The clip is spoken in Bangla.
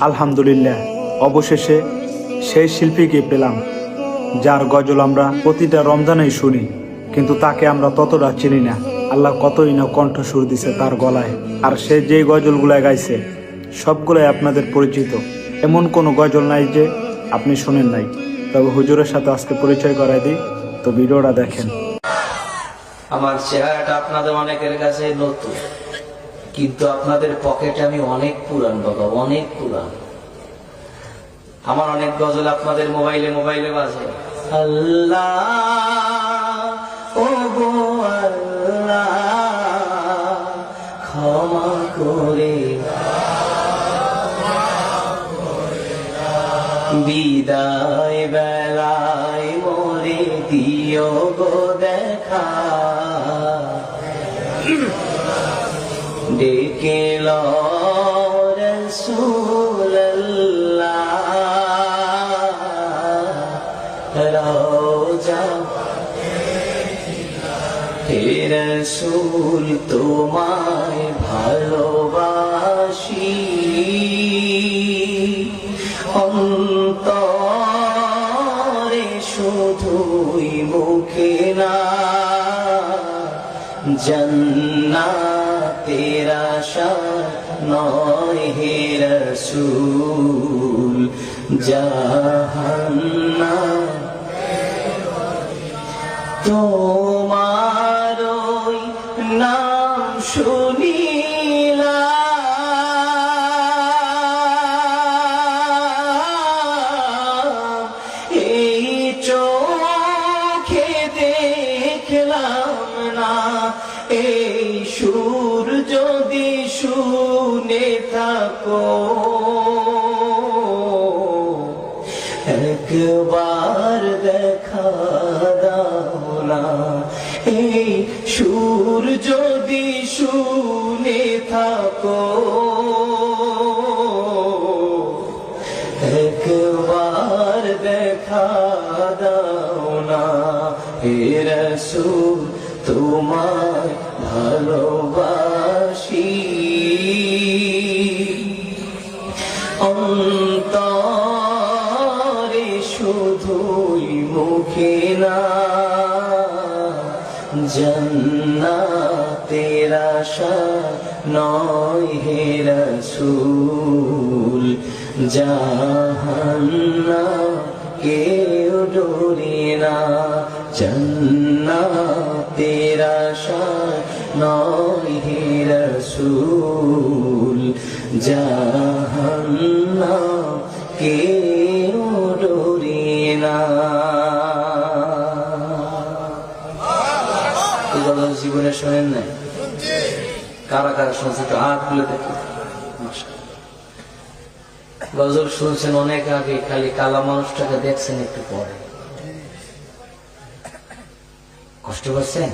আলহামদুলিল্লাহ, অবশেষে সেই শিল্পীকে পেলাম যার গজল আমরা প্রতিটা রমজানেই শুনি, কিন্তু তাকে আমরা ততটা চিনি না। আল্লাহ কতই না কণ্ঠস্বর দিছে তার গলায়, আর সে যে গজলগুলায় গাইছে সবগুলাই আপনাদের পরিচিত। এমন কোনো গজল নাই যে আপনি শোনেন নাই। তবে হুজুরের সাথে আজকে পরিচয় করাই দিই, তো ভিডিওটা দেখেন। আমার চেহারাটা আপনাদের অনেকের কাছে নতুন, কিন্তু আপনাদের পকেটে আমি অনেক পুরান বাবা, অনেক পুরান। আমার অনেক গজল আপনাদের মোবাইলে মোবাইলে বাজে। আল্লাহ ও গো আল্লাহ, ক্ষমা করে বিদায় বেলায় মোরে দিও গো দেখা, ডেকে লো রাসূলুল্লাহ, রওজা হে রাসূল তোমায় ভালোবাসি, অন্তরে শুধুই মুখে না, জান্নাতের আশা নয় হে রাসূল, জাহান্নাম তোমার ওই নাম শুনিলাম, এই চোখে দেখলাম না, এই সুর যদি শুনে থাকো, একবার দেখা দাও না, এই সুর যদি শুনে থাকো, একবার দেখা দাও না, হে রাসূল তোমায় ভালোবাসি, অন্তরে শুধুই মুখে না, জান্নাতের আশা নয় হে রাসূল, জাহান্নাম কেউ ডোরে না, জান্নাতের আশা নয় হে রাসূল, জাহান্নাম কেউ ডোরে না। এই গজল জীবনে শোনেন নাই? কারা কারা শুনছে একটু হাত তুলে দেখি। গজল শুনছেন অনেক আগে, খালি কালা মানুষটাকে দেখছেন একটু পরে। কষ্ট পাচ্ছেন?